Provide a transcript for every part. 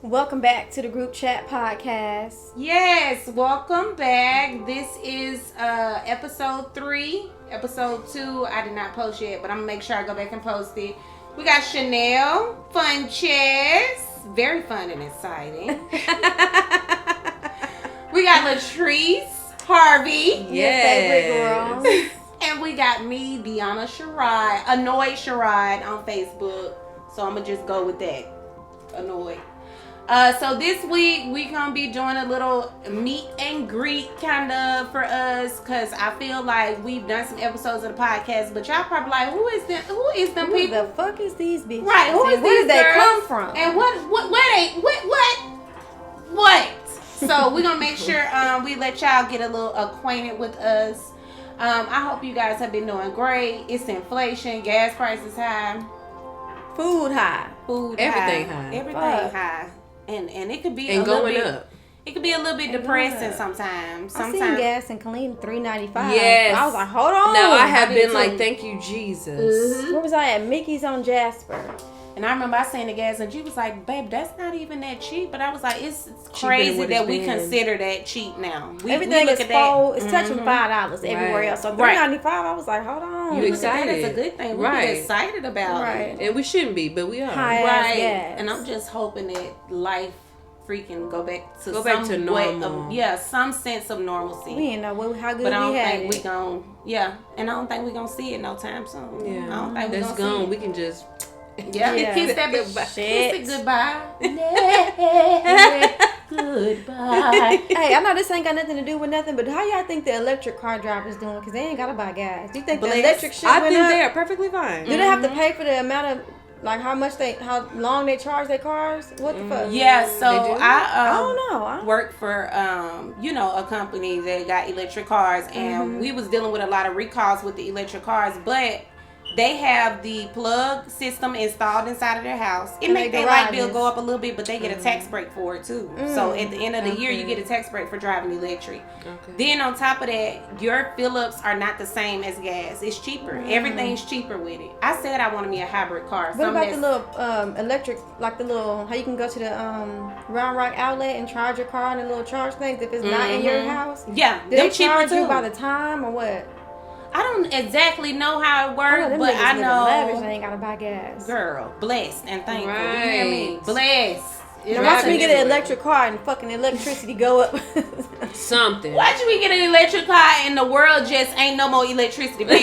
Welcome back to the Group Chat Podcast. Yes, welcome back. This is episode 3. Episode 2, I did not post yet, but I'm going to make sure I go back and post it. We got Chanel, Fun Chess, very fun and exciting. We got Latrice, Harvey. Yes. And we got me, Deanna Sherrod, Annoyed Sherrod on Facebook. So I'm going to just go with that. Annoyed. So this week we gonna be doing a little meet and greet kind of for us, cause I feel like we've done some episodes of the podcast, but y'all probably like, who is them Who people? the fuck is these bitches? Right? Who is Where these did they girls? come from? And what? So we're gonna make sure we let y'all get a little acquainted with us. I hope you guys have been doing great. It's inflation, gas prices high, Food high. everything Fuck. high. And it could be And a little going bit, up. It could be a little bit depressing sometimes. I seen gas and clean $3.95. Yes. I was like, hold on. No, I have been too. like, thank you, Jesus. Mm-hmm. Where was I at? Mickey's on Jasper. And I remember I seen the gas and she was like, babe, that's not even that cheap. But I was like, it's Cheaper crazy than what that it's we been. consider that cheap now. Everything look is at that. full. It's touching $5 everywhere Right. else. So Right. $3.95. I was like, hold on. You Look at that excited. as a good thing. We Right. get excited about Right. it. And we shouldn't be, but we are. High. Right. Gas. And I'm just hoping that life freaking go back to normal. some sense of normalcy. We didn't know how good But I we don't had think it. we gon' and I don't think we gonna see it no time soon. Yeah. I don't think we That's gonna see gone. it. We can just. Yeah, kiss that bitch. Goodbye. Kiss it goodbye. Goodbye. Hey, I know this ain't got nothing to do with nothing, but how y'all think the electric car drivers doing? Because they ain't got to buy gas. Do you think Bless. the electric shit I went think up? they are perfectly fine. Do they have to pay for the amount of, like, how long they charge their cars? What the fuck? Yeah, They so do? I I don't know. work for a company that got electric cars, and we was dealing with a lot of recalls with the electric cars, but they have the plug system installed inside of their house. It In make their their light bill garages. go up a little bit, but they get a tax break for it too. So at the end of the year, you Okay. get a tax break for driving electric. Okay. Then on top of that, your fill-ups are not the same as gas. It's cheaper. Everything's cheaper with it. I said I wanted me a hybrid car. What about the that's- little electric, like the little, how you can go to the Round Rock outlet and charge your car and the little charge things if it's not in your house? Yeah, Do they're they cheaper charge too. you by the time or what? I don't exactly know how it works, them but niggas I living lavish, they know, ain't got to buy gas. girl, blessed and thankful. You hear me? Right. Blessed. It's Now watch me nothing get an everywhere. electric car and fucking electricity go up. Something. Watch me get an electric car and the world just ain't no more electricity. Period.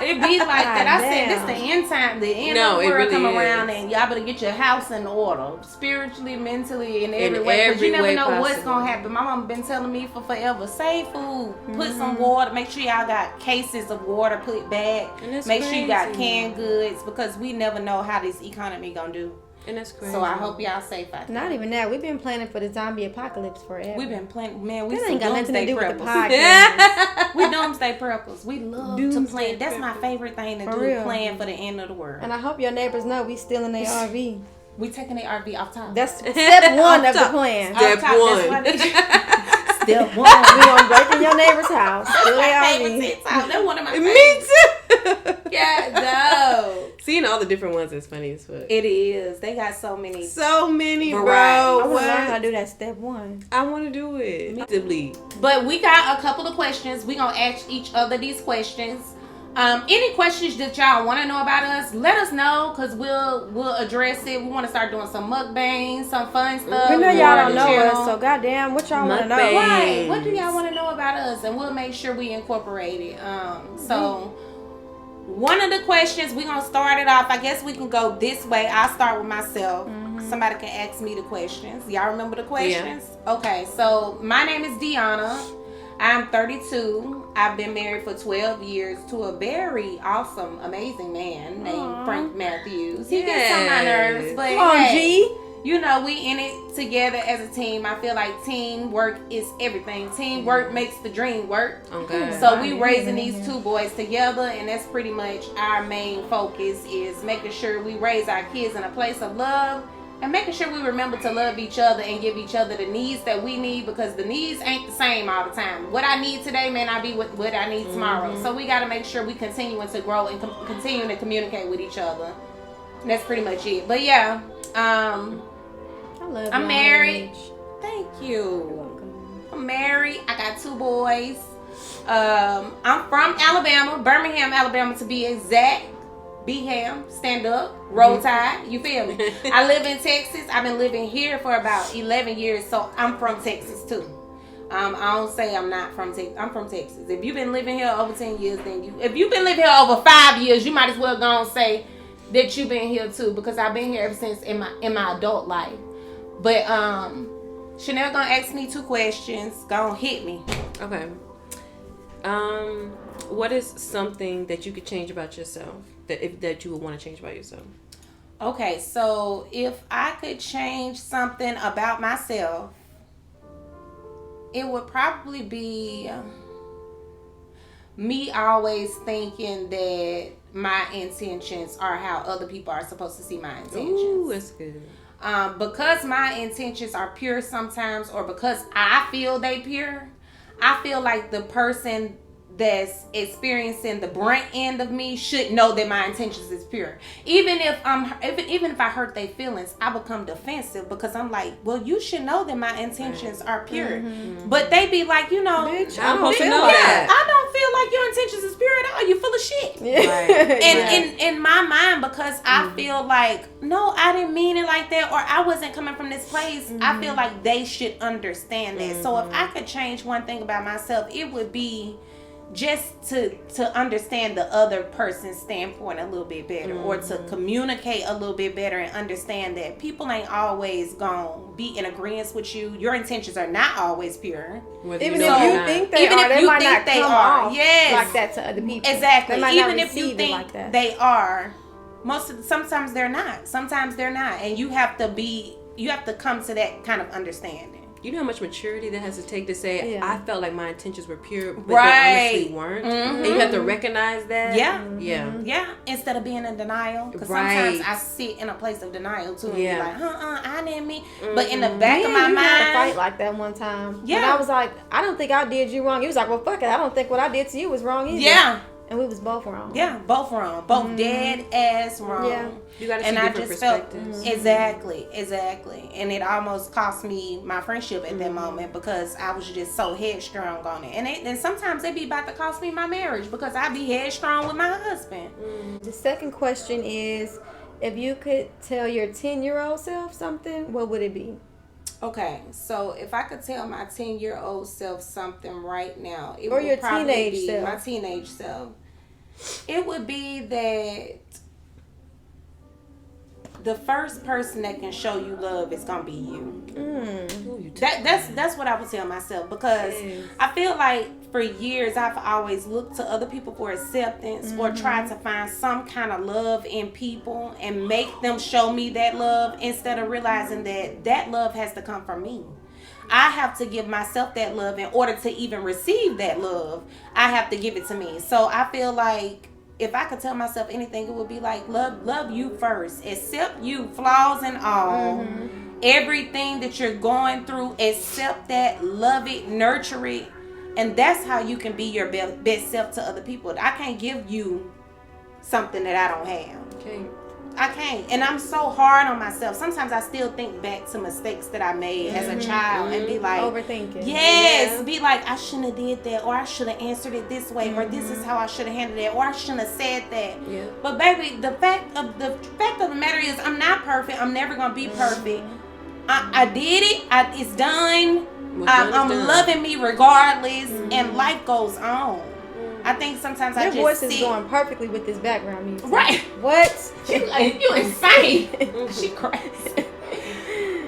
It be like that. I said this Goddamn. the end time. The end No, of the it world really come is. around, and y'all better get your house in order, spiritually, mentally, in every In way. Because you every never way know what's possible. gonna happen. My mom been telling me for forever: save food, put Mm-hmm. some water. Make sure y'all got cases of water put back. And that's Make sure you got crazy. canned goods, because we never know how this economy gonna do. And that's crazy. So I hope y'all safe out there. Not even that. We've been planning for the zombie apocalypse forever. We've been playing, man. We That some ain't got nothing to doomsday do with the preppers. podcast. We doomsday preppers. We love to Doomsday plan. That's my favorite thing to For do. real. Plan for the end of the world. And I hope your neighbors know we still in their RV. We taking the RV off top. That's step one of the top. plan. Step Off top, one. that's what Step We one. gonna break in your neighbor's house. Still My their favorite RV. TikTok. That's one of my Me favorites. too. Yeah, no. Seeing all the different ones is funny as fuck. It is. They got so many. So many, Variety. I bro. want to learn how What? to do that step one. I want to do it. Actively. But we got a couple of questions. We gonna ask each other these questions. Any questions that y'all want to know about us, let us know, because we'll address it. We want to start doing some mukbangs, some fun stuff. We know on y'all the don't know channel. us, so goddamn, what y'all want to know? Mukbang. Right. What do y'all want to know about us? And we'll make sure we incorporate it. So one of the questions, we're going to start it off. I guess we can go this way. I'll start with myself. Somebody can ask me the questions. Y'all remember the questions? Okay. So my name is Deanna. I'm 32. I've been married for 12 years to a very awesome, amazing man named Aw. Frank Matthews. He gets on my nerves, but Come on, hey, G. you know, we in it together as a team. I feel like teamwork is everything. Teamwork makes the dream work. Okay. So we raising these two boys together, and that's pretty much our main focus, is making sure we raise our kids in a place of love, and making sure we remember to love each other and give each other the needs that we need, because the needs ain't the same all the time. What I need today may not be what I need tomorrow. So we got to make sure we continuing to grow and continue to communicate with each other. And that's pretty much it. But yeah, I love I'm y'all married. age. Thank You're you. welcome. I'm married. I got 2 boys. I'm from Alabama, Birmingham, Alabama to be exact. Beham, stand up, roll tide. You feel me? I live in Texas. I've been living here for about 11 years, so I'm from Texas too. I don't say I'm not from Texas. I'm from Texas. If you've been living here over 10 years, if you've been living here over 5 years, you might as well go and say that you've been here too, because I've been here ever since in my adult life. But Chanel gonna ask me 2 questions. Gonna hit me. Okay. What is something that you could change about yourself that you would want to change about yourself? Okay, so if I could change something about myself, it would probably be me always thinking that my intentions are how other people are supposed to see my intentions. Ooh, that's good. Because my intentions are pure sometimes, or because I feel they pure, I feel like the person that's experiencing the brunt end of me should know that my intentions is pure. Even if I hurt their feelings, I become defensive because I'm like, well, you should know that my intentions are pure. Mm-hmm. But they be like, you know, Bitch, I don't feel yeah, that. I don't feel like your intentions is pure at all. You full of shit. Right. And in my mind, because I feel like, no, I didn't mean it like that, or I wasn't coming from this place, I feel like they should understand that. So if I could change one thing about myself, it would be just to understand the other person's standpoint a little bit better, or to communicate a little bit better and understand that people ain't always gonna be in agreement with you. Your intentions are not always pure. Even if you think they are, they might not come off like that to other people. Exactly. They might Even not if you receive it think like that. they are, sometimes they're not. Sometimes they're not, and you have to come to that kind of understanding. You know how much maturity that has to take to say, I felt like my intentions were pure, but Right. they honestly weren't. And you have to recognize that. Yeah. Yeah. Yeah, instead of being in denial. Because Right. sometimes I sit in a place of denial too. And Yeah. be like, I didn't mean. But in the back of my you had to mind. fight like that one time. Yeah. When I was like, I don't think I did you wrong. He was like, well, fuck it. I don't think what I did to you was wrong either. Yeah. And we was both wrong. Yeah, both wrong. Both dead ass wrong. Yeah. You got to see And I different just felt perspectives. exactly, and it almost cost me my friendship at that moment because I was just so headstrong on it, and sometimes it be about to cost me my marriage because I be headstrong with my husband. The second question is, if you could tell your 10-year-old self something, what would it be? Okay, so if I could tell my 10-year-old self something right now, it Or would your probably teenage be self. my teenage self. It would be that the first person that can show you love is gonna be you. Ooh, That's what I would tell myself, because I feel like for years I've always looked to other people for acceptance or tried to find some kind of love in people and make them show me that love, instead of realizing that love has to come from me. I have to give myself that love in order to even receive that love. I have to give it to me. So I feel like if I could tell myself anything, it would be like, love you first. Accept you, flaws and all. Everything that you're going through, accept that, love it, nurture it. And that's how you can be your best self to other people. I can't give you something that I don't have. Okay. I can't. And I'm so hard on myself. Sometimes I still think back to mistakes that I made as a child and be like, Overthinking. yes, be like, I shouldn't have did that, or I should have answered it this way, or this is how I should have handled it, or I shouldn't have said that. Yeah. But baby, the fact of the matter is, I'm not perfect. I'm never gonna be perfect. I did it. It's done. I'm done. loving me regardless, and life goes on. I think sometimes I Your just voice sit. is going perfectly with this background music. Right. What? You insane. She crazy.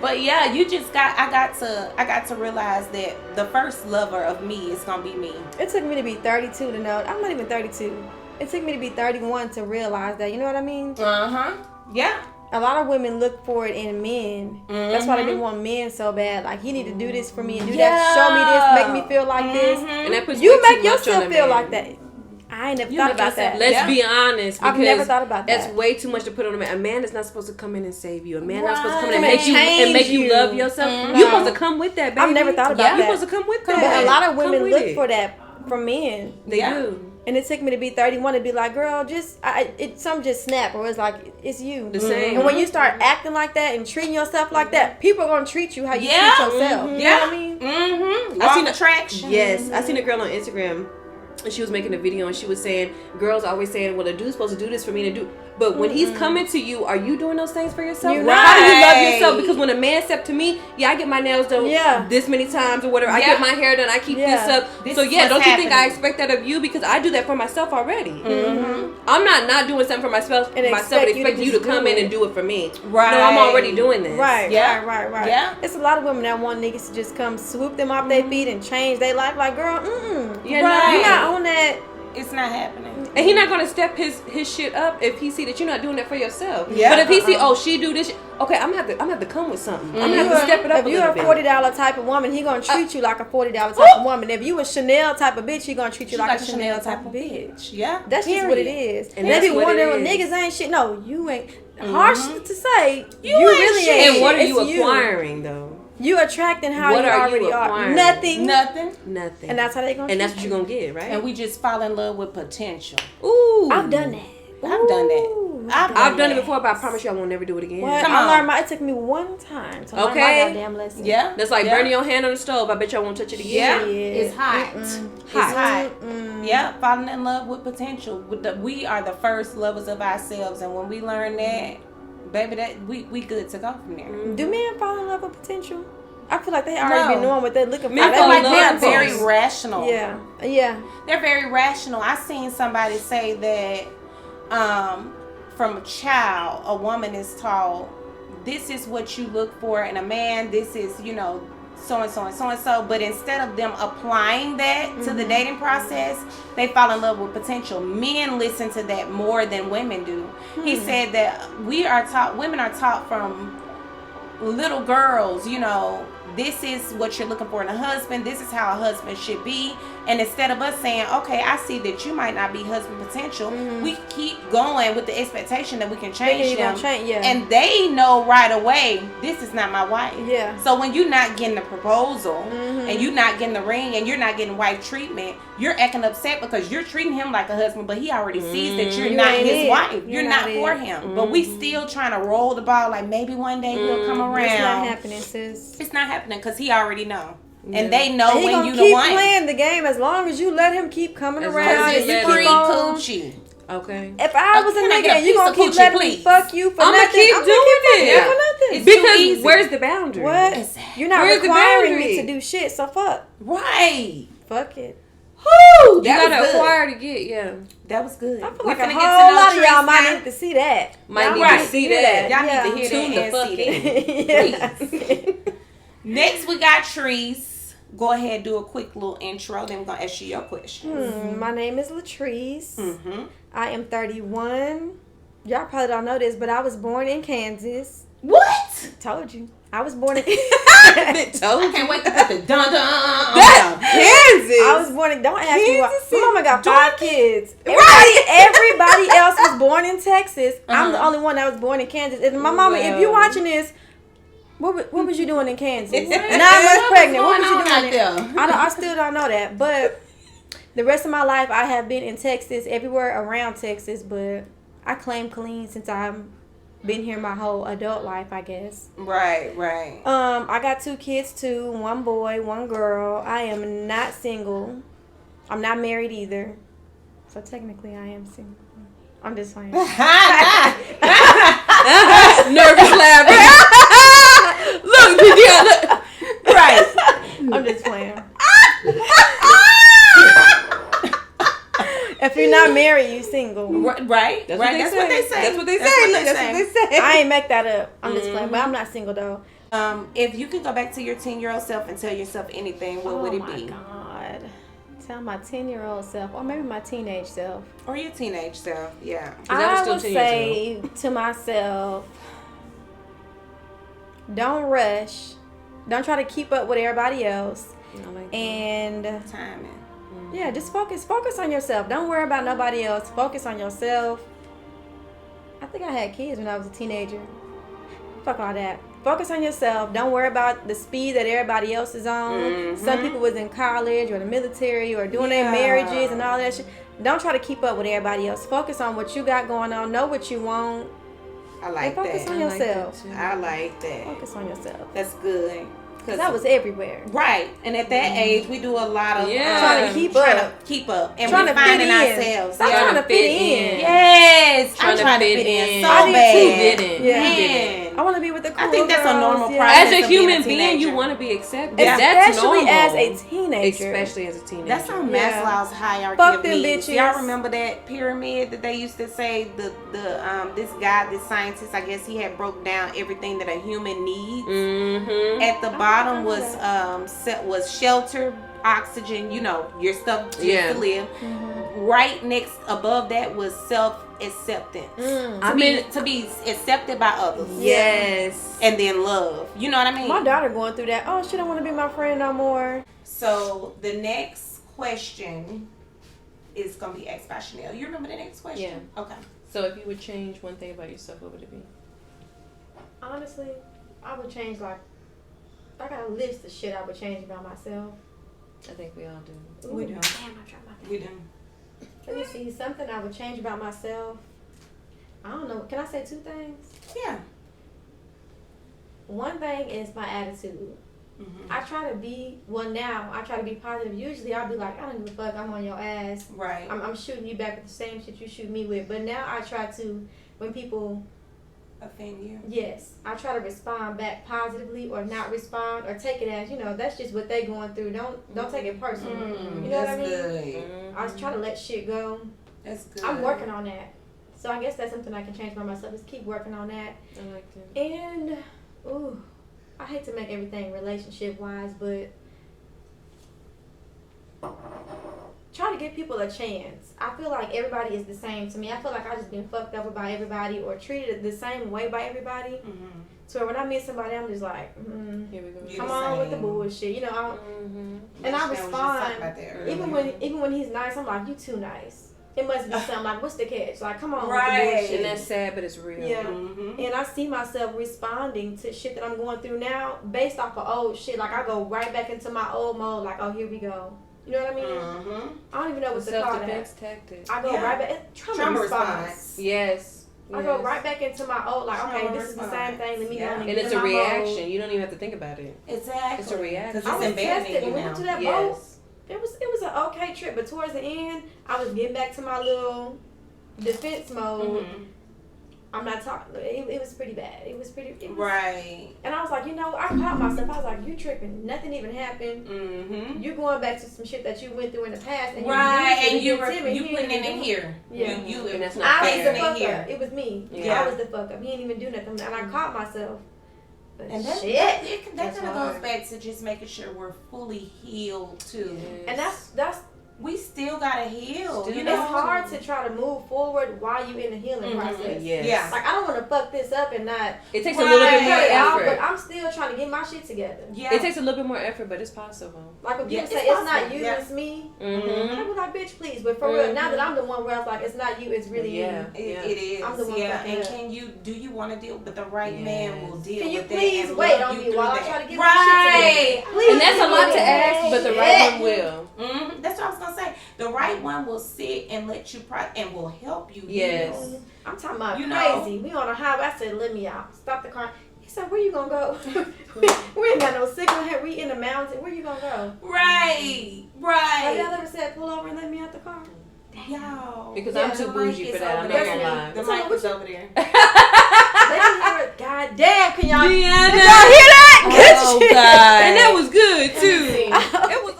But yeah, I got to realize that the first lover of me is gonna be me. It took me to be 32 to know. I'm not even 32. It took me to be 31 to realize that. You know what I mean? Yeah. A lot of women look for it in men. That's why they want men so bad. Like, he need to do this for me and do that. Show me this. Make me feel like this. And that puts You way make too much on yourself a feel man. like that. I ain't never thought about that. Let's be honest. I've never because thought about that. That's way too much to put on a man. A man is not supposed to come in and save you. A man not supposed to come in and Right. make you Change love you. yourself. You're supposed to come with that, baby. I've never thought about You're that. supposed to come with that. But a lot of Come women with look it. for that from men. They do. And it took me to be 31 to be like, girl, something just snap, or it's like, it's you. The same. And when you start acting like that and treating yourself like that, people are going to treat you how you treat yourself. You know what I mean? Mm-hmm. I seen attraction. Yes. I seen a girl on Instagram, and she was making a video, and she was saying, girls always saying, well, a dude's supposed to do this for me to do. But when he's coming to you, are you doing those things for yourself? You're How do you love right. yourself? Because when a man step to me, I get my nails done this many times or whatever. I get my hair done. I keep this up. This so is don't what's you think I happening. expect that of you? Because I do that for myself already. I'm not doing something for myself and expect you to come in and do it for me. Right. No, I'm already doing this. Right, Yeah. right. Yeah. It's a lot of women that want niggas to just come swoop them off their feet and change their life. Like, girl, Yeah, Right. you're not on that. It's not happening. And he's not gonna step his shit up if he see that you're not doing that for yourself. Yeah. But if he see, she do this, okay, I'm gonna have to come with something. I'm gonna have to step it up If a you're little a bit. $40 type of woman, he gonna treat you like a $40 type of woman. If you a Chanel type of bitch, he gonna treat you like a Chanel type of bitch. Yeah. That's just what it is. And And they that's be what wondering, it well, is. niggas ain't shit. No, you ain't. Harsh to say, you ain't really shit. ain't. And what are It's you acquiring though? You attracting how What you are you already are. acquiring? Nothing. Nothing. And that's how they gonna. And that's treat what you're gonna get, right? And we just fall in love with potential. Ooh. I've done that. I've done that. Ooh. I've done it before, but I promise you I won't never do it again. What? Come I on. learned it took me one time to learn my Okay. goddamn lesson. Yeah. That's like yeah. burning your hand on the stove. I bet you I won't touch it Yeah. again. It's hot. It's hot. Yeah. Falling in love with potential. We are the first lovers of ourselves, and when we learn that, baby, that we good to go from there. Do men fall in love with potential? I feel like they already been knowing what they're looking for. Men I fall feel in like love they're first. very rational. Yeah. They're very rational. I seen somebody say that from a child, a woman is taught, this is what you look for in a man. This is, so and so and so and so. But instead of them applying that to the dating process, they fall in love with potential. Men listen to that more than women do. He said that women are taught from little girls, this is what you're looking for in a husband. This is how a husband should be. And instead of us saying, okay, I see that you might not be husband potential, we keep going with the expectation that we can change them. And they know right away, this is not my wife. Yeah. So when you're not getting the proposal and you're not getting the ring and you're not getting wife treatment, you're acting upset because you're treating him like a husband, but he already sees that you're not his wife. You're not for him. But we still trying to roll the ball like maybe one day he'll come around. It's not happening, sis. It's not happening because he already know. And they know He when gonna you keep the one. playing the game as long as you let him keep coming As around. long as And you you let keep Free on. coochie. Okay. If I was a Can I nigga get a and you piece gonna of keep coochie, letting me please? fuck you for I'ma nothing, keep I'm doing gonna keep it. fucking you for nothing. It's too Because easy. where's the boundary? What? Exactly. You're not Where's the requiring boundary? me to do shit, so fuck. Right. Fuck it. Woo! You That gotta was good. acquire to get, That was good. I feel We like a finna whole get to know lot of y'all Trees might now. need to see that. Might Y'all need might to see that. Y'all Yeah. need to hear Tune the that fuck and see that. Yeah. Next, we got Trees. Go ahead, do a quick little intro. Then we're gonna ask you your questions. My name is Latrice. Mm-hmm. I am 31. Y'all probably don't know this, but I was born in Kansas. What? Told you. I was born in I can't wait to put the dun dun. Kansas. I was born in, don't ask me why. Kansas My mama got City. 5 kids. Right. Everybody else was born in Texas. I'm the only one that was born in Kansas. And my mama, if you watching this, what was you doing in Kansas? 9 months pregnant. What was you doing out there? I still don't know that. But the rest of my life, I have been in Texas, everywhere around Texas. But I claim clean since I've been here my whole adult life, I guess. Right. I got 2 kids too. 1 boy, 1 girl. I am not single. I'm not married either. So technically, I am single. I'm just playing. Nervous laughing. Look, yeah, look. Right. I'm just playing. If you're not married, you single. Right. That's Right. what they That's what they say. say. That's what they That's say. what they That's say. what they say. I ain't make that up. I'm just playing. But I'm not single though. If you could go back to your 10-year-old self and tell yourself anything, what would it Oh my be? God. Tell my 10-year-old self, or maybe my teenage self. Or your teenage self? Yeah. I was I still would 10 years say to myself, don't rush. Don't try to keep up with everybody else. And Timing. yeah, just focus on yourself. Don't worry about nobody else. Focus on yourself. I think I had kids when I was a teenager. Fuck all that. Focus on yourself. Don't worry about the speed that everybody else is on. Some people was in college or the military or doing their marriages and all that shit. Don't try to keep up with everybody else. Focus on what you got going on. Know what you want. I like And focus that. on yourself. I like that. Focus on yourself. That's good. Because that was everywhere. Right. And at that age, we do a lot of Trying to keep trying up. to keep up. And Trying we're to fit finding in. ourselves. Stop Yeah. trying to fit in. Yes. I'm trying to fit in so I did bad. too. Didn't. Yeah. Man. I want to be with the cool I think that's a girls, normal yeah. process. As a of being human a being, teenager. you want to be accepted. Yeah. That's Especially normal. as a teenager. Especially as a teenager. That's on Yeah. Maslow's hierarchy Fuck of them needs. bitches. Y'all remember that pyramid that they used to say this guy, this scientist, I guess he had broke down everything that a human needs. Mm-hmm. At the bottom was shelter, oxygen, your stuff just to live. Right next above that was self-acceptance. To be accepted by others. Yes. And then love. You know what I mean? My daughter going through that. Oh, she don't want to be my friend no more. So the next question is going to be asked by Chanel. You remember the next question? Yeah. Okay. So if you would change one thing about yourself, what would it be? Honestly, I would change I got a list of shit I would change about myself. I think we all do. We do. Damn, I dropped my thing. We do. Let me see. Something I would change about myself. I don't know. Can I say two things? Yeah. One thing is my attitude. Mm-hmm. I try to be, now I try to be positive. Usually I'll be like, I don't give a fuck, I'm on your ass. Right. I'm shooting you back with the same shit you shoot me with. But now I try to, when people, Offend you. yes, I try to respond back positively or not respond or take it as, that's just what they going through. Don't take it personal. You know what I mean? Good. I was trying to let shit go. That's good. I'm working on that. So I guess that's something I can change by myself is keep working on that. I like that. And, I hate to make everything relationship wise, but try to give people a chance. I feel like everybody is the same to me. I feel like I just been fucked over by everybody or treated the same way by everybody. Mm-hmm. So when I meet somebody, I'm just like, Here we go. You come the on with the same. bullshit, I don't, Mm-hmm. and I Chanel was just respond. talking about that earlier. even when he's nice, I'm like, you too nice. It must be something like, what's the catch? Like, come on Right. with the bullshit. And that's sad, but it's real. Yeah. Mm-hmm. And I see myself responding to shit that I'm going through now based off of old shit. Like, I go right back into my old mode, like, oh, here we go. You know what I mean? Mm-hmm. I don't even know what to call Self-defense that. tactic. I go Yeah. right back. It's trauma Trauma response. response. Yes. I go right back into my old, like, okay, Trauma this is the response. same thing. Let me Yeah. go and And get it's in a my reaction. mode. You don't even have to think about it. Exactly. It's a reaction. Because I it's was tested embedded in when we you went to now. that boat. Yes. It was an okay trip, but towards the end, I was getting back to my little defense mode. Mhm. I'm not talking. It was pretty bad. It was Right. And I was like, I caught myself. I was like, you tripping. Nothing even happened. Mm-hmm. You're going back to some shit that you went through in the past. And Right. And you putting putting it in here. Yeah. You And that's not I was fair. the in fuck here. up. It was me. Yeah. I was the fuck up. He didn't even do nothing. And I caught myself. But And that, shit. that That's kind of hard. goes back to just making sure we're fully healed too. Yes. And that's We still gotta heal. Still You it's know, hard to try to move forward while you're in the healing Mhm. process. Yes. Yeah. Like, I don't want to fuck this up and not It takes a little bit more cut it out, effort. but I'm still trying to get my shit together. Yeah. It takes a little bit more effort, but it's possible. Like, when Yeah, people it's say it's not possible. you, Yeah. it's me. Mm-hmm. I be like, bitch, please. But for real, now that I'm the one where I was like, it's not you, it's really Yeah. me. It is. I'm the one yeah. fucking And up. do you want to deal with the right man will deal Can you with please that and wait love on you me through while I that. try to get my shit Right. together? Please And that's a give lot me to that. ask, but the Yeah. right one will. Mm-hmm. That's what I was gonna say. The right one will sit and let you and will help you. Yes. heal. I'm talking about You know. crazy. We on a highway. I said, let me out. Stop the car. He said, where you gonna go? we ain't got no signal here. We in the mountain. Where you gonna go? Right. Have y'all Right. ever said, pull over and let me out the car? Yo. Because Yeah, I'm too the bougie mic for is that. I'm over not there. gonna lie. The So mic what is over there. Let me hear it. God damn, can y'all? Did Did y'all hear that? Good Oh, shit. God. And that was good too. It was.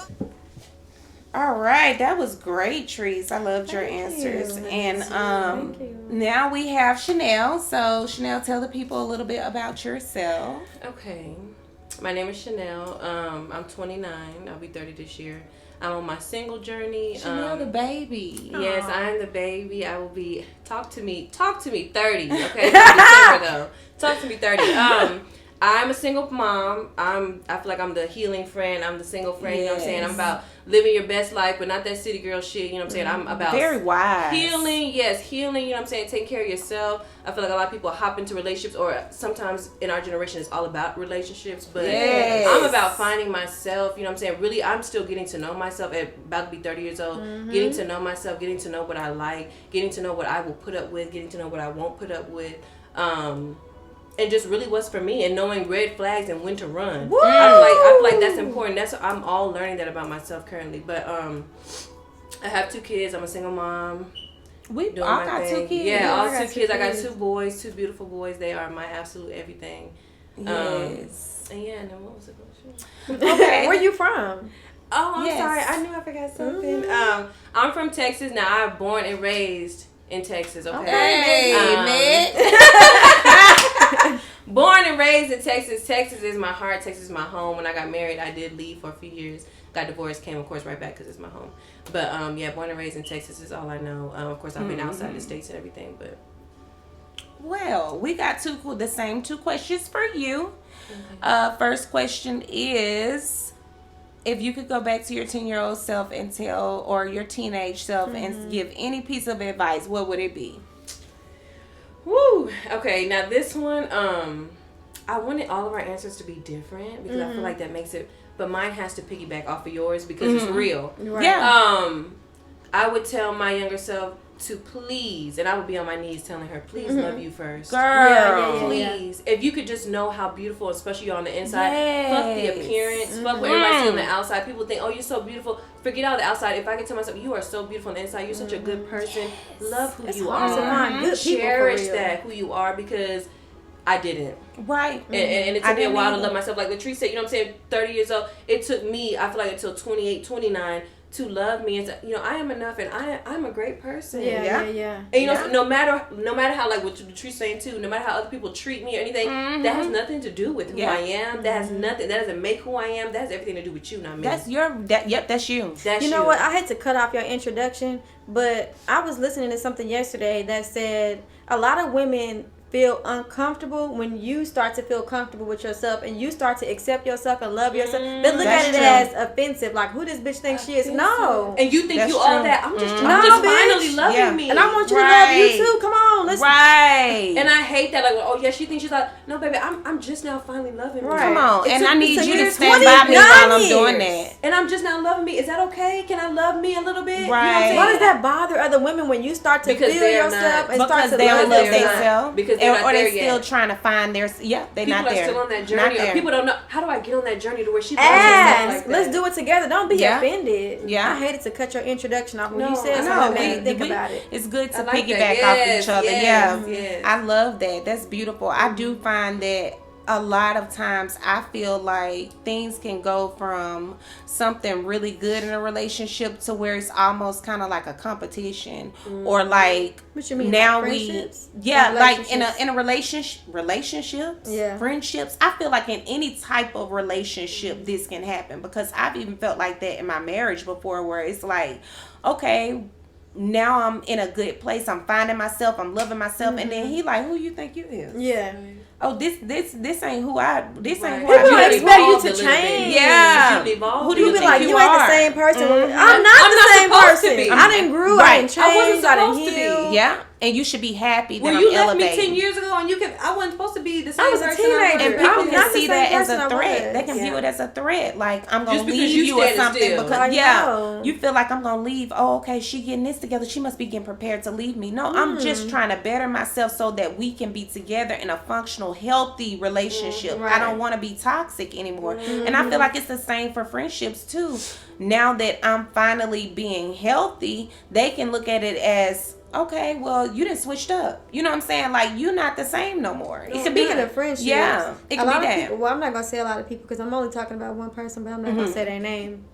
All right, that was great, Trees. I loved your Thank answers. you. And Thank you. now we have Chanel. So Chanel, tell the people a little bit about yourself. Okay. My name is Chanel. I'm 29. I'll be 30 this year. I'm on my single journey. Chanel the baby. Yes, I am the baby. I will be talk to me 30. Okay, December though. Talk to me 30. I'm a single mom. I feel like I'm the healing friend. I'm the single friend. You know what I'm saying? I'm Yes. about living your best life, but not that city girl shit. You know what I'm saying? I'm about Very wise. healing. Yes, healing. You know what I'm saying? Taking care of yourself. I feel like a lot of people hop into relationships, or sometimes in our generation, it's all about relationships. But Yes. I'm about finding myself. You know what I'm saying? Really, I'm still getting to know myself. At about to be 30 years old, getting to know myself, getting to know what I like, getting to know what I will put up with, getting to know what I won't put up with. And just really what's for me, and knowing red flags and when to run. Woo! I feel like that's important. I'm all learning that about myself currently. But I have 2 kids. I'm a single mom. We Doing all my got thing. 2 kids. Yeah, all I got 2 kids. I got kids. 2 boys, 2 beautiful boys. They are my absolute everything. Yes. And yeah, and then what was the question? Okay. Where you from? Oh, I'm Yes. sorry. I knew I forgot something. I'm from Texas. Now, I'm born and raised in Texas. Okay. Hey, Um, Born and raised in Texas. Texas is my heart. Texas is my home. When I got married, I did leave for a few years. Got divorced, came of course right back because it's my home. But yeah, born and raised in Texas is all I know. Of course, I've been outside the states and everything. But Well, we got the same 2 questions for you. First question is, if you could go back to your 10-year-old self and tell, or your teenage self and give any piece of advice, what would it be? woo. Okay, now this one, I wanted all of our answers to be different because I feel like that makes it. But mine has to piggyback off of yours because it's real. Right. Yeah. I would tell my younger self to please, and I would be on my knees telling her, please love you first. Girl. Yeah. Please, if you could just know how beautiful, especially on the inside, fuck the Yes. appearance, fuck what everybody sees on the outside. People think, oh, you're so beautiful. Forget all the outside. If I could tell myself, you are so beautiful on the inside, you're such a good person. Love who It's you hard to are. find good people for Cherish real. that, who you are, because I didn't. Right. And it I took me a didn't while to either. love myself. Like Latrice said, you know what I'm saying, 30 years old. It took me, I feel like, until 28, 29 to love me and to, you know, I am enough and I'm a great person. Yeah. And you know, Yeah. no matter how, like what Latrice saying too, no matter how other people treat me or anything, that has nothing to do with who Yeah. I am. That has nothing. That doesn't make who I am. That has everything to do with you, not me. That's you. That's You know what? I hate to cut off your introduction, but I was listening to something yesterday that said a lot of women feel uncomfortable when you start to feel comfortable with yourself and you start to accept yourself and love yourself. They look That's at it true. as offensive, like who this bitch thinks she is. No. And you think That's you all true. that? I'm just, No, I'm just bitch. finally loving Yeah. me. And I want you to love Right. you too. Come on, let's Right. And I hate that. Like, oh yeah, she thinks she's like, no, baby, I'm just now finally loving me. Right. Come on. It And took I me need to you to years, stand by me 29 while I'm doing years. that. And I'm just now loving me. Is that okay? Can I love me a little bit? You know what Right. I'm saying? Why does that bother other women when you start to Because feel they're yourself not- and start Because to they don't love love they're not. themselves. Because they're not or there they're still yet. trying to find their. Yep, they're People not are there. still on that Not journey, or there. people don't know how do I get on that journey to where she loves herself Ask. like that. Let's do it together. Don't be Yeah. offended. Yeah. I hated to cut your introduction off when No, you said I something know. that made me think about it. It's good to I like that. piggyback off Yes, each other. yes, Yeah, yes. I love that. That's beautiful. I do find that a lot of times I feel like things can go from something really good in a relationship to where it's almost kind of like a competition, or like What you mean? now like we friendships? yeah, like relationships? in a relationships, Yeah. friendships. I feel like in any type of relationship this can happen, because I've even felt like that in my marriage before, where it's like, okay, now I'm in a good place, I'm finding myself, I'm loving myself, and then he like, who you think you is? Yeah. Oh, this ain't who this ain't who Right. People I don't be. expect you evolved to a little bit. change. Yeah. You evolved Who a do you You be little like, bit. you you ain't are? the same person. Mhm. I'm not I'm the not same supposed to person. be. I didn't grow. I Right. didn't I wasn't change. I didn't supposed to be. heal. Yeah, and you should be happy that Well, I'm you left elevating. me 10 years ago, and I wasn't supposed to be the same I was a person teenager. And I'm people not can the see same that as person a I threat. was. They can view Yeah. it as a threat. Like, I'm gonna Just because leave you you or standing something still. because I yeah, know. you feel like I'm gonna leave. Oh, okay, she getting this together. She must be getting prepared to leave me. No, I'm just trying to better myself so that we can be together in a functional, healthy relationship. Right. I don't want to be toxic anymore. And I feel like it's the same for friendships too. Now that I'm finally being healthy, they can look at it as, okay, well, you done switched up. You know what I'm saying? Like, you're not the same no more. It could be Speaking of friendships, yeah, it a could lot be of that. people. Well, I'm not gonna say a lot of people because I'm only talking about one person, but I'm not gonna say their name.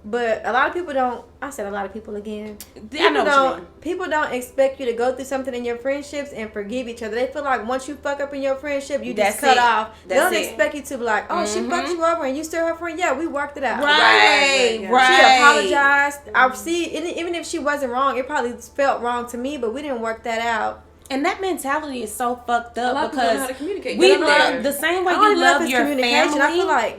But a lot of people don't. I said a lot of people again. I know what you mean. People don't expect you to go through something in your friendships and forgive each other. They feel like once you fuck up in your friendship, you That's just cut it. off. They That's don't it. expect you to be like, oh, she fucked you over and you still her friend. Yeah, we worked it out. Right, yeah. right. She apologized. I see. Even if she wasn't wrong, it probably felt wrong to me, but we didn't work that out. And that mentality is so fucked A lot up of people don't know how because to communicate. we They don't know love how- the same way I don't you even know if love it's your communication. family.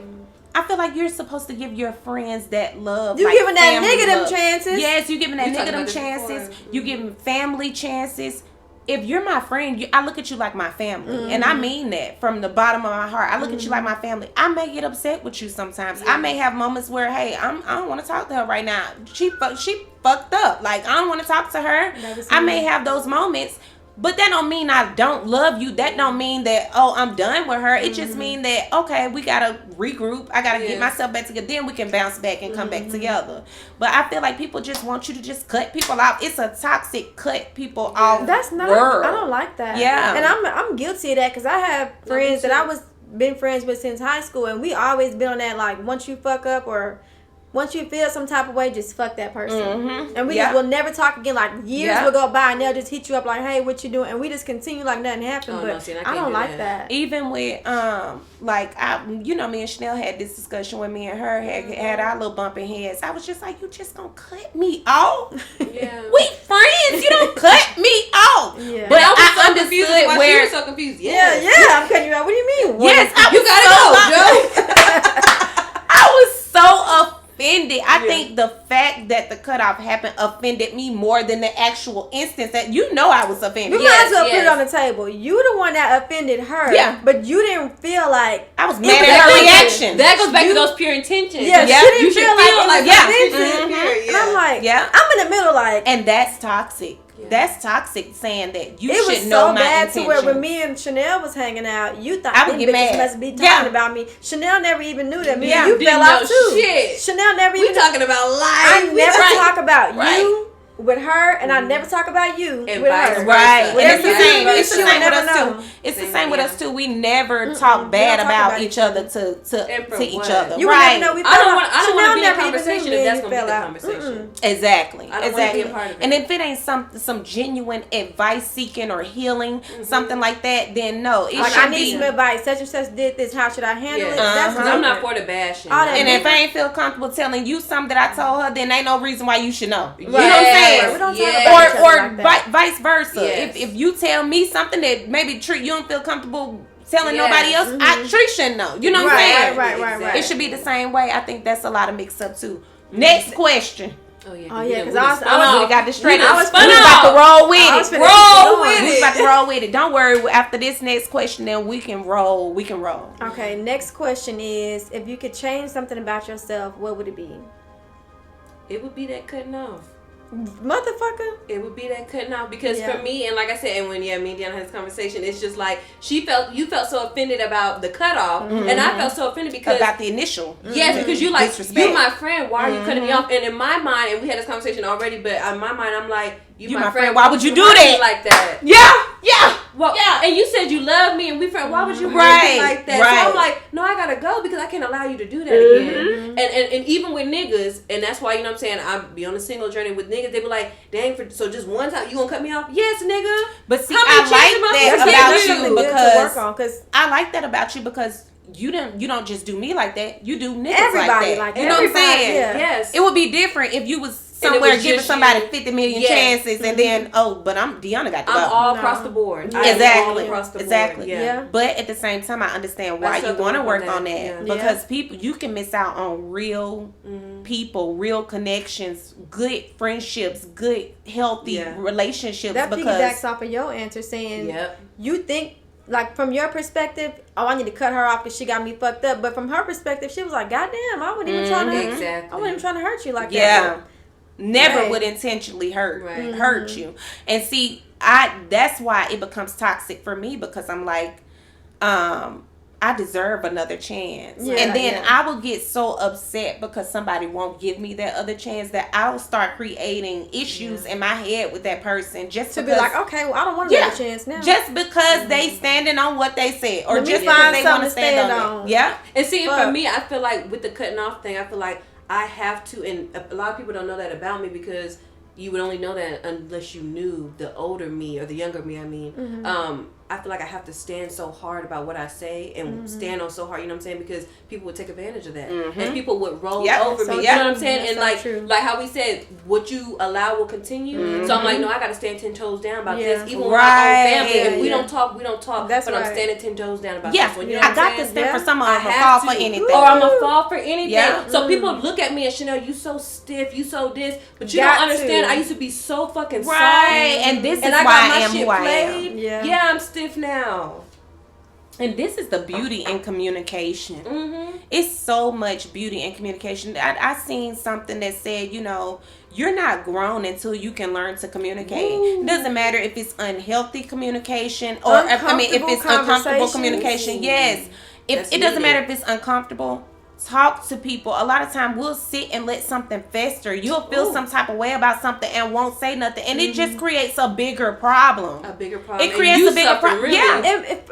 I feel like you're supposed to give your friends that love. you like giving that family nigga them love. chances. Yes, you giving that We talked nigga them about this chances. before. You giving family chances. If you're my friend, I look at you like my family. And I mean that from the bottom of my heart. I look at you like my family. I may get upset with you sometimes. I may have moments where, hey, I don't want to talk to her right now. She fucked up. Like, I don't want to talk to her. I may have those moments. But that don't mean I don't love you. That don't mean that, oh, I'm done with her. It just mean that, okay, we got to regroup. I got to get myself back together. Then we can bounce back and come back together. But I feel like people just want you to just cut people off. It's a toxic cut people off That's not. world. I don't like that. Yeah. and I'm guilty of that because I have friends that I was been friends with since high school, and we always been on that like once you fuck up or once you feel some type of way, just fuck that person. And we just will never talk again. Like years will go by and they'll just hit you up like, hey, what you doing? And we just continue like nothing happened. Oh, but no, see, I I can't don't do like that. that. Even with like me and Chanel had this discussion when me and her had our little bumping heads. I was just like, you just gonna cut me off? Yeah. We friends. You don't cut me off. Yeah. But I was I so confused understood why where. you were so confused. Yeah, I'm cutting you out. What do you mean? Yes, I You was gotta so go, Joe. I was so offended. I think the fact that the cutoff happened offended me more than the actual instance that I was offended. You might as well put it on the table. You the one that offended her. Yeah. But you didn't feel like I was mad at her reaction. That goes back to those pure intentions. Yeah, Yeah. she didn't You should feel feel like like that. it was offensive. Mhm. And I'm like, Yeah. I'm in the middle like, And that's toxic. That's toxic saying that you it should was know so my bad intentions. to where when me and Chanel was hanging out, you thought I would these get bitches mad. must be talking Yeah. about me. Chanel never even knew that. Me Yeah. and you Didn't fell out know too. shit. Chanel never We even talking about life. I never talk about Right. you with her, and I never talk about you And with vice her. versa. Right, and Whatever it's the you same. do, It's the you same with never us know. too. It's the Same, same with yeah. us too. We never talk bad talk about about each each other other. And for to each what? other. You would Right. never know we I fell don't out. want. I don't Chanel want to be in never a even conversation knew if me that's and gonna be fell the out. conversation. Exactly. I don't wanna Exactly. be a part of it. And if it ain't some genuine advice seeking or healing, something like that, then no. It Like, should I need be. some advice. Such and such did this. How should I handle Yeah. it? That's Because I'm not different. for the bashing. All that And if I ain't feel comfortable telling you something that I told her, then ain't no reason why you should know. You know what I'm Yes. saying? We don't talk Yes. about each other Or like that. vice versa. Yes. If you tell me something that maybe Tree you don't feel comfortable telling Yes. nobody else, Tree shouldn't know. You know what I'm saying? Right. It should be the same way. I think that's a lot of mix up too. Next question. Oh yeah. Oh, yeah, 'cause We I was got distracted. I was We about to roll with I was it. finna keep going. We about to roll with it. Don't worry. After this next question, then we can roll. We can roll. Okay, next question is, if you could change something about yourself, what would it be? It would be that cutting off. Motherfucker. It would be that cutting off because Yeah. for me, and like I said, and when me and Deanna had this conversation, it's just like you felt so offended about the cutoff, and I felt so offended because About the initial. yes, because you like Disrespect. you my friend. Why are you cutting me off? And in my mind, and we had this conversation already, but in my mind, I'm like, you my friend. Why would you do hurt me that? like that? Yeah. Well, Yeah. and you said you love me and we friends. Why would you hurt Right, me like that? right. So I'm like, no, I gotta go because I can't allow you to do that again. And even with niggas, and that's why, you know what I'm saying, I be on a single journey with niggas. They be like, dang, so just one time you gonna cut me off? Yes, nigga. But see, How I many chances like am I that supposed to about do? you Something good to because work on, 'cause I like that about you because you don't just do me like that. You do niggas everybody like like that. You know what I'm everybody, saying? yeah. Yes. It would be different if you was And it somewhere was giving just somebody you. 50 million Yes. chances and then but Deanna got to go. I'm all No. across the board. Yeah. I am Exactly. all across the board. Exactly. Yeah. But at the same time, I understand why That's you something want to to work work on on that that. Yeah. because people you can miss out on real people, real connections, good friendships, good healthy Yeah. relationships. That because piggybacks off of your answer saying Yep. you think, like, from your perspective, oh, I need to cut her off because she got me fucked up. But from her perspective, she was like, goddamn, I wasn't even trying to Exactly. I wasn't even trying to hurt you like yeah, that. never Right. would intentionally hurt Right. hurt you. And see, that's why it becomes toxic for me because I'm like, I deserve another chance. Yeah, And then yeah. I will get so upset because somebody won't give me that other chance that I will start creating issues in my head with that person just To be because, like, okay, well, I don't want Yeah. another chance now. just because they standing on what they said or Let me just find because they something want to to stand stand on on. it. Yeah. And see, Fuck. for me, I feel like with the cutting off thing, I feel like I have to, and a lot of people don't know that about me because you would only know that unless you knew the older me or the younger me. I mean, I feel like I have to stand so hard about what I say and stand on so hard, you know what I'm saying? Because people would take advantage of that. And people would roll over me. You know what I'm saying? And like how we said, what you allow will continue. So I'm like, no, I got to stand 10 toes down about this. Even with my own family, if we don't talk, we don't talk. That's but right. I'm standing 10 toes down about Yeah, this one. You know what I got I'm to saying? stand for someone. I'm I gonna fall have for to. anything. Or I'm going to fall for anything. Yeah. So people look at me and Chanel, you so stiff, you so this. But you Got don't understand, to. I used to be so fucking soft. Right, and this is And why I got I my am shit who I am. played. Yeah. I'm stiff now. And this is the beauty in communication. Mm-hmm. It's so much beauty in communication. I seen something that said, you know, you're not grown until you can learn to communicate. Ooh. It doesn't matter if it's unhealthy communication or if it's uncomfortable communication. Yes. If it doesn't matter if it's uncomfortable. Talk to people. A lot of time we'll sit and let something fester. You'll feel some type of way about something and won't say nothing, and it just creates a bigger problem. A bigger problem. It creates a bigger problem. Really. Yeah.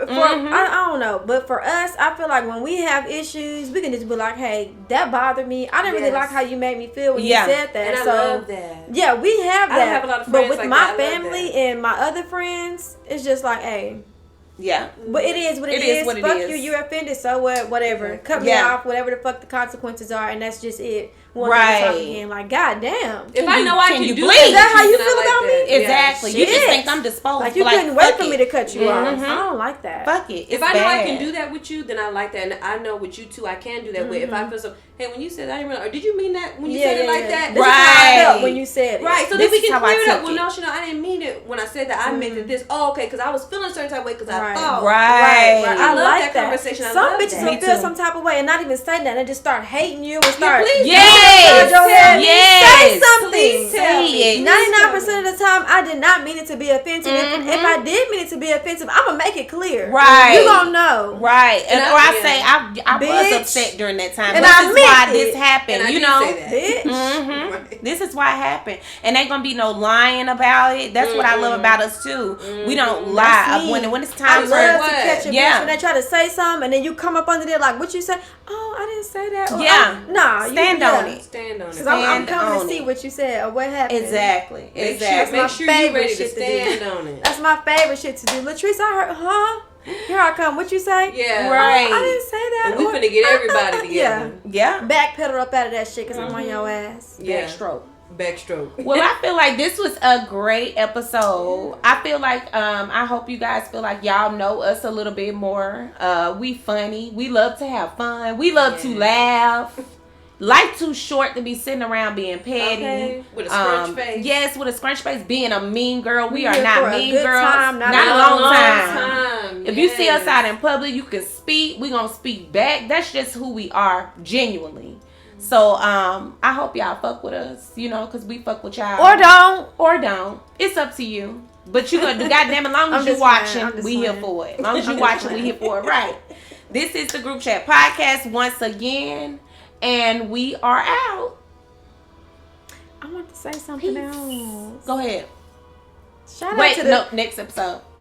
I don't know, but for us, I feel like when we have issues, we can just be like, "Hey, that bothered me. I didn't really like how you made me feel when you said that." And I love that. Yeah, we have that. I don't have a lot of friends but with like my that. I love family that. and my other friends, it's just like, "Hey." Yeah. But it is what it is. What it fuck is. you. You're offended. So what? Whatever. Cut me off. Whatever the fuck the consequences are, and that's just it. Won't never talk again. Like, goddamn. If I know I can do bleed? Is that how you then I feel like about that. me? Exactly. Yeah. You just Shit. think I'm disposable. Like you couldn't wait for me to cut you off. Mhm. I don't like that. Fuck it. If I know I can do that with you, then I like that, and I know with you too, I can do that with. If I feel so, hey, when you said that, I didn't realize, or did you mean that when you said it like that? This is how I felt when you said it. Right, so This then we is can how I clear it up. took Well, it. no, Chanel, I didn't mean it when I said that. I meant it this. Oh, okay, because I was feeling a certain type of way because I thought. Right. I love like that conversation. I Some love bitches that. will Me feel too. some type of way and not even say that and just start hating you and start. please. Yes. Say Yes. something. Please tell me. Say it. 99% of the time, I did not mean it to be offensive. If I did mean it to be offensive, I'm gonna make it clear. Right. You gonna know. Right. And or I say I was Bitch. upset during that time. And this I is meant why it. this happened. And I You did know. say that. Bitch. Mm-hmm. Right. This is why it happened, and ain't gonna be no lying about it. That's what I love about us too. We don't lie That's me. when it's I time love for. what? to catch a Yeah. bitch when they try to say something and then you come up under there like, what you say? Oh, I didn't say that. Or, Yeah. oh, nah. Stand on it. Stand on it. Because I'm Stand coming to on see it. what you said or what happened. Exactly. Make Exactly. sure, my make sure you're favorite ready to shit to do. stand on it. That's my favorite shit to do. Latrice, I heard, huh? Here I come. What you say? Yeah. Right. Oh, I didn't say that. And we Or- finna get everybody together. Yeah. Backpedal up out of that shit because I'm on your ass. Yeah. Backstroke. Backstroke. Well, I feel like this was a great episode. I feel like I hope you guys feel like y'all know us a little bit more. We funny. We love to have fun. We love to laugh. Life too short to be sitting around being petty. Okay. With a scrunch face. Yes, with a scrunch face. Being a mean girl. We are here for not a mean good girls. time, not not a a long long time. If you see us Yes. out in public, you can speak. We gonna speak back. That's just who we are, genuinely. So I hope y'all fuck with us, you know, because we fuck with y'all. Or don't. It's up to you. But you gonna do goddamn as long as I'm you just watching, playing. I'm just we here playing. for it. As long as you watching, we here for it. Right. This is the Group Chat Podcast once again. And we are out. I want to say something Peace. else. Go ahead. Shout out Wait, to the no, next episode.